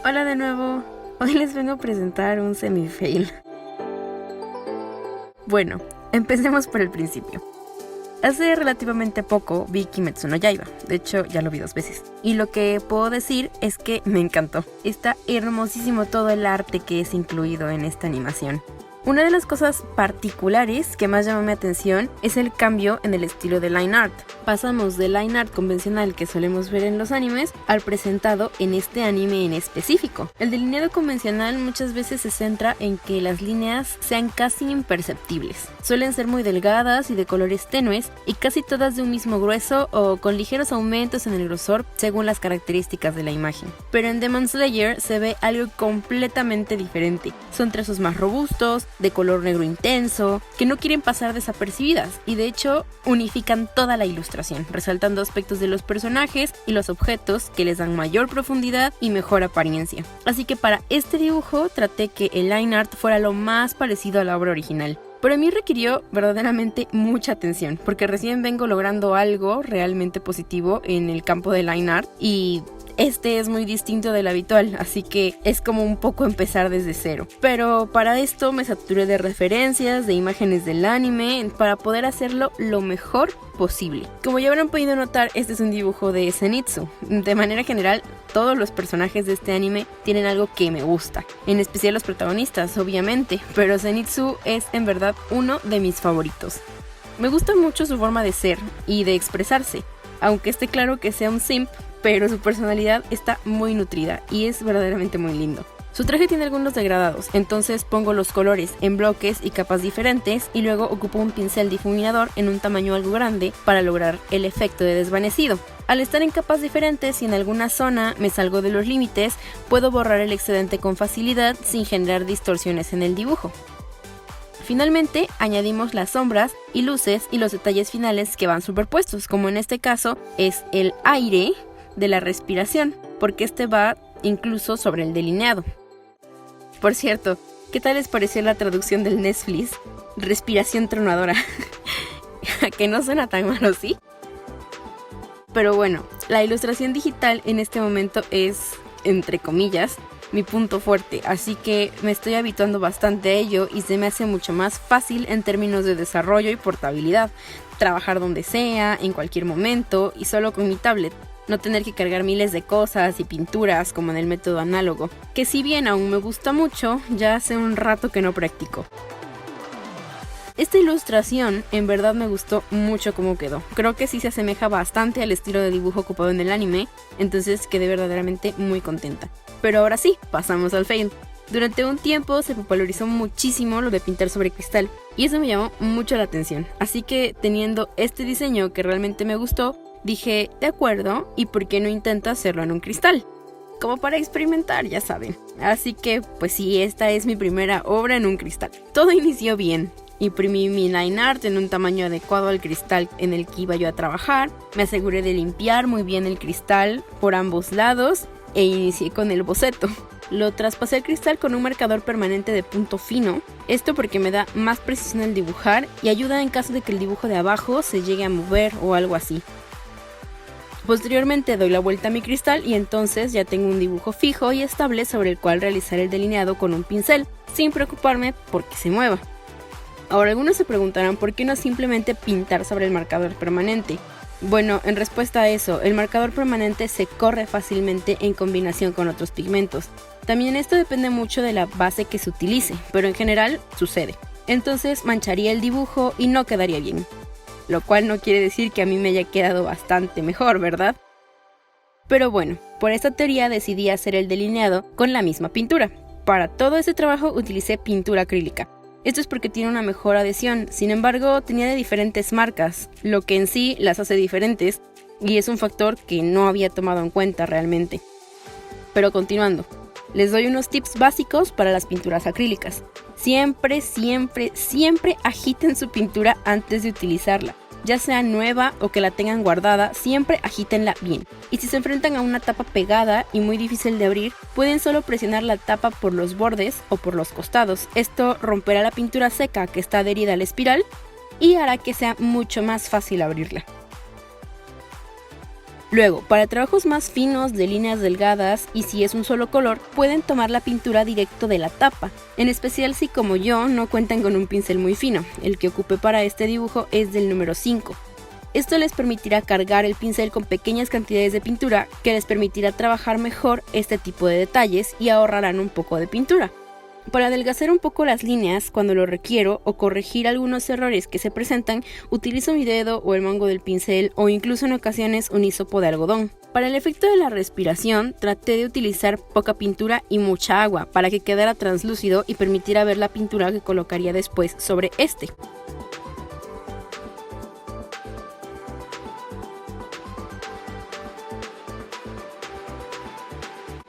Hola de nuevo, hoy les vengo a presentar un semi-fail. Bueno, empecemos por el principio. Hace relativamente poco vi Kimetsu no Yaiba, de hecho ya lo vi 2 veces. Y lo que puedo decir es que me encantó. Está hermosísimo todo el arte que es incluido en esta animación. Una de las cosas particulares que más llamó mi atención es el cambio en el estilo de line art. Pasamos del line art convencional que solemos ver en los animes al presentado en este anime en específico. El delineado convencional muchas veces se centra en que las líneas sean casi imperceptibles. Suelen ser muy delgadas y de colores tenues y casi todas de un mismo grueso o con ligeros aumentos en el grosor según las características de la imagen. Pero en Demon Slayer se ve algo completamente diferente. Son trazos más robustos, de color negro intenso, que no quieren pasar desapercibidas y de hecho unifican toda la ilustración, resaltando aspectos de los personajes y los objetos que les dan mayor profundidad y mejor apariencia. Así que para este dibujo traté que el line art fuera lo más parecido a la obra original. Pero a mí requirió verdaderamente mucha atención, porque recién vengo logrando algo realmente positivo en el campo del line art y este es muy distinto del habitual, así que es como un poco empezar desde cero. Pero para esto me saturé de referencias, de imágenes del anime, para poder hacerlo lo mejor posible. Como ya habrán podido notar, este es un dibujo de Zenitsu. De manera general, todos los personajes de este anime tienen algo que me gusta, en especial los protagonistas, obviamente, pero Zenitsu es en verdad uno de mis favoritos. Me gusta mucho su forma de ser y de expresarse, aunque esté claro que sea un simp, pero su personalidad está muy nutrida y es verdaderamente muy lindo. Su traje tiene algunos degradados, entonces pongo los colores en bloques y capas diferentes y luego ocupo un pincel difuminador en un tamaño algo grande para lograr el efecto de desvanecido. Al estar en capas diferentes y en alguna zona me salgo de los límites, puedo borrar el excedente con facilidad sin generar distorsiones en el dibujo. Finalmente, añadimos las sombras y luces y los detalles finales que van superpuestos, como en este caso es el aire de la respiración, porque este va incluso sobre el delineado. Por cierto, ¿qué tal les pareció la traducción del Netflix? Respiración tronadora. Que no suena tan malo, ¿sí? Pero bueno, la ilustración digital en este momento es, entre comillas, mi punto fuerte, así que me estoy habituando bastante a ello y se me hace mucho más fácil en términos de desarrollo y portabilidad. Trabajar donde sea, en cualquier momento y solo con mi tablet. No tener que cargar miles de cosas y pinturas como en el método análogo, que si bien aún me gusta mucho, ya hace un rato que no practico. Esta ilustración en verdad me gustó mucho cómo quedó. Creo que sí se asemeja bastante al estilo de dibujo ocupado en el anime, entonces quedé verdaderamente muy contenta. Pero ahora sí, pasamos al fail. Durante un tiempo se popularizó muchísimo lo de pintar sobre cristal y eso me llamó mucho la atención. Así que teniendo este diseño que realmente me gustó, dije, de acuerdo, ¿y por qué no intento hacerlo en un cristal? Como para experimentar, ya saben. Así que, pues sí, esta es mi primera obra en un cristal. Todo inició bien. Imprimí mi line art en un tamaño adecuado al cristal en el que iba yo a trabajar. Me aseguré de limpiar muy bien el cristal por ambos lados e inicié con el boceto. Lo traspasé al cristal con un marcador permanente de punto fino, esto porque me da más precisión al dibujar y ayuda en caso de que el dibujo de abajo se llegue a mover o algo así. Posteriormente doy la vuelta a mi cristal y entonces ya tengo un dibujo fijo y estable sobre el cual realizar el delineado con un pincel, sin preocuparme por que se mueva. Ahora algunos se preguntarán por qué no simplemente pintar sobre el marcador permanente. Bueno, en respuesta a eso, el marcador permanente se corre fácilmente en combinación con otros pigmentos. También esto depende mucho de la base que se utilice, pero en general sucede. Entonces mancharía el dibujo y no quedaría bien. Lo cual no quiere decir que a mí me haya quedado bastante mejor, ¿verdad? Pero bueno, por esta teoría decidí hacer el delineado con la misma pintura. Para todo ese trabajo utilicé pintura acrílica. Esto es porque tiene una mejor adhesión, sin embargo tenía de diferentes marcas, lo que en sí las hace diferentes y es un factor que no había tomado en cuenta realmente. Pero continuando, les doy unos tips básicos para las pinturas acrílicas. Siempre agiten su pintura antes de utilizarla. Ya sea nueva o que la tengan guardada, siempre agítenla bien. Y si se enfrentan a una tapa pegada y muy difícil de abrir, pueden solo presionar la tapa por los bordes o por los costados. Esto romperá la pintura seca que está adherida a la espiral y hará que sea mucho más fácil abrirla. Luego, para trabajos más finos de líneas delgadas y si es un solo color, pueden tomar la pintura directo de la tapa, en especial si como yo no cuentan con un pincel muy fino. El que ocupé para este dibujo es del número 5. Esto les permitirá cargar el pincel con pequeñas cantidades de pintura que les permitirá trabajar mejor este tipo de detalles y ahorrarán un poco de pintura. Para adelgazar un poco las líneas cuando lo requiero o corregir algunos errores que se presentan, utilizo mi dedo o el mango del pincel o incluso en ocasiones un hisopo de algodón. Para el efecto de la respiración, traté de utilizar poca pintura y mucha agua para que quedara translúcido y permitiera ver la pintura que colocaría después sobre este.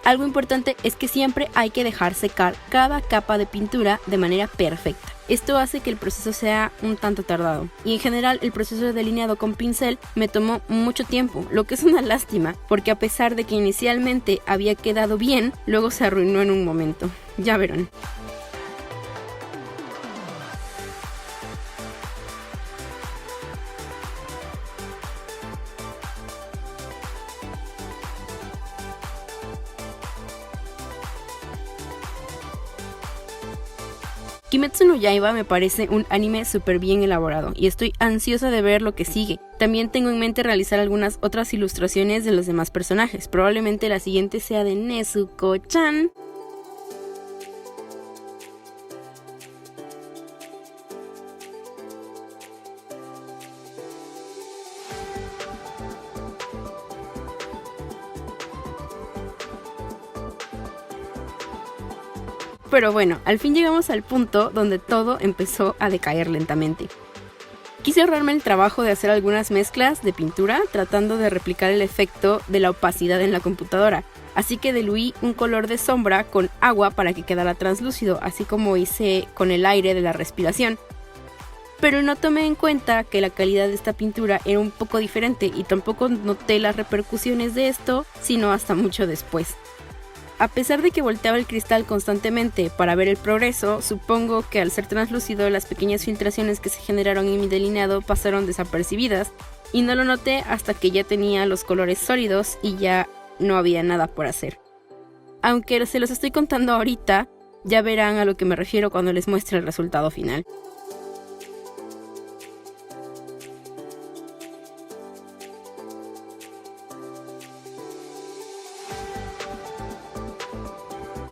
Algo importante es que siempre hay que dejar secar cada capa de pintura de manera perfecta. Esto hace que el proceso sea un tanto tardado. Y en general el proceso de delineado con pincel me tomó mucho tiempo, lo que es una lástima, porque a pesar de que inicialmente había quedado bien, luego se arruinó en un momento. Ya verán. Kimetsu no Yaiba me parece un anime súper bien elaborado y estoy ansiosa de ver lo que sigue. También tengo en mente realizar algunas otras ilustraciones de los demás personajes. Probablemente la siguiente sea de Nezuko-chan. Pero bueno, al fin llegamos al punto donde todo empezó a decaer lentamente. Quise ahorrarme el trabajo de hacer algunas mezclas de pintura tratando de replicar el efecto de la opacidad en la computadora, así que diluí un color de sombra con agua para que quedara translúcido, así como hice con el aire de la respiración. Pero no tomé en cuenta que la calidad de esta pintura era un poco diferente y tampoco noté las repercusiones de esto, sino hasta mucho después. A pesar de que volteaba el cristal constantemente para ver el progreso, supongo que al ser translúcido las pequeñas filtraciones que se generaron en mi delineado pasaron desapercibidas y no lo noté hasta que ya tenía los colores sólidos y ya no había nada por hacer. Aunque se los estoy contando ahorita, ya verán a lo que me refiero cuando les muestre el resultado final.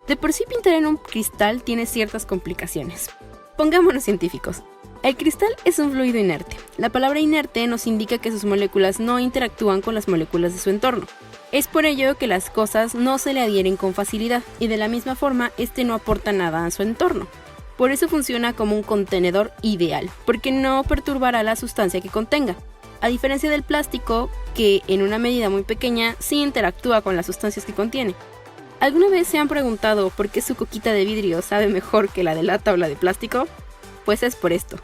De por sí pintar en un cristal tiene ciertas complicaciones. Pongámonos científicos. El cristal es un fluido inerte. La palabra inerte nos indica que sus moléculas no interactúan con las moléculas de su entorno. Es por ello que las cosas no se le adhieren con facilidad y de la misma forma este no aporta nada a su entorno. Por eso funciona como un contenedor ideal, porque no perturbará la sustancia que contenga. A diferencia del plástico, que en una medida muy pequeña sí interactúa con las sustancias que contiene. ¿Alguna vez se han preguntado por qué su coquita de vidrio sabe mejor que la de lata o la de plástico? Pues es por esto.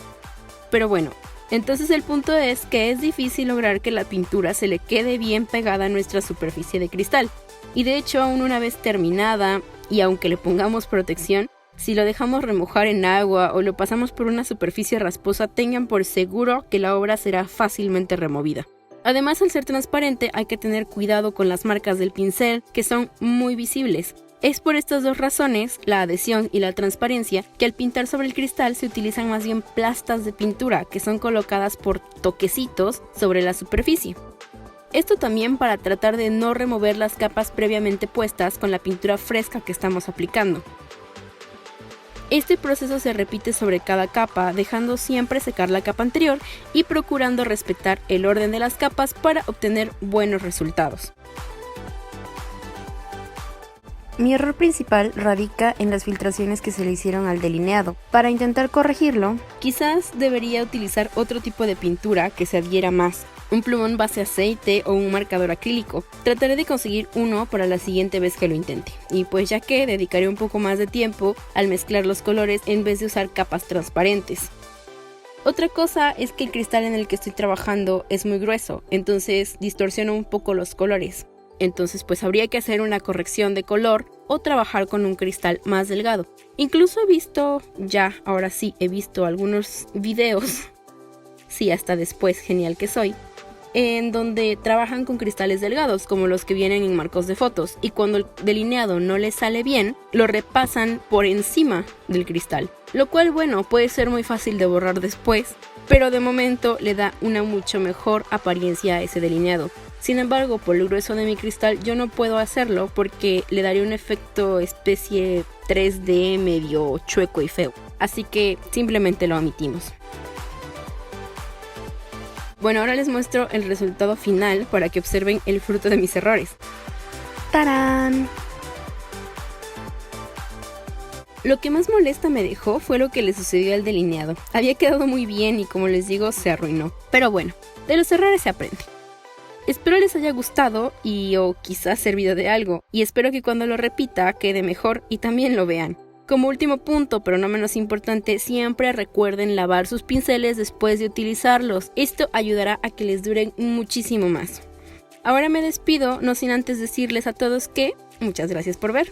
Pero bueno, entonces el punto es que es difícil lograr que la pintura se le quede bien pegada a nuestra superficie de cristal. Y de hecho, aún una vez terminada, y aunque le pongamos protección, si lo dejamos remojar en agua o lo pasamos por una superficie rasposa, tengan por seguro que la obra será fácilmente removida. Además, al ser transparente hay que tener cuidado con las marcas del pincel, que son muy visibles. Es por estas dos razones, la adhesión y la transparencia, que al pintar sobre el cristal se utilizan más bien plastas de pintura, que son colocadas por toquecitos sobre la superficie. Esto también para tratar de no remover las capas previamente puestas con la pintura fresca que estamos aplicando. Este proceso se repite sobre cada capa, dejando siempre secar la capa anterior y procurando respetar el orden de las capas para obtener buenos resultados. Mi error principal radica en las filtraciones que se le hicieron al delineado. Para intentar corregirlo, quizás debería utilizar otro tipo de pintura que se adhiera más, un plumón base aceite o un marcador acrílico. Trataré de conseguir uno para la siguiente vez que lo intente, y pues ya que dedicaré un poco más de tiempo al mezclar los colores en vez de usar capas transparentes. Otra cosa es que el cristal en el que estoy trabajando es muy grueso, entonces distorsiona un poco los colores. Entonces pues habría que hacer una corrección de color o trabajar con un cristal más delgado. Incluso ahora sí he visto algunos videos, sí, hasta después, genial que soy, en donde trabajan con cristales delgados como los que vienen en marcos de fotos, y cuando el delineado no les sale bien, lo repasan por encima del cristal, lo cual bueno, puede ser muy fácil de borrar después, pero de momento le da una mucho mejor apariencia a ese delineado. Sin embargo, por el grueso de mi cristal yo no puedo hacerlo porque le daría un efecto especie 3D medio chueco y feo, así que simplemente lo omitimos. Bueno, ahora les muestro el resultado final para que observen el fruto de mis errores. ¡Tarán! Lo que más molesta me dejó fue lo que le sucedió al delineado. Había quedado muy bien y, como les digo, se arruinó. Pero bueno, de los errores se aprende. Espero les haya gustado o quizás servido de algo, y espero que cuando lo repita quede mejor y también lo vean. Como último punto, pero no menos importante, siempre recuerden lavar sus pinceles después de utilizarlos. Esto ayudará a que les duren muchísimo más. Ahora me despido, no sin antes decirles a todos que muchas gracias por ver.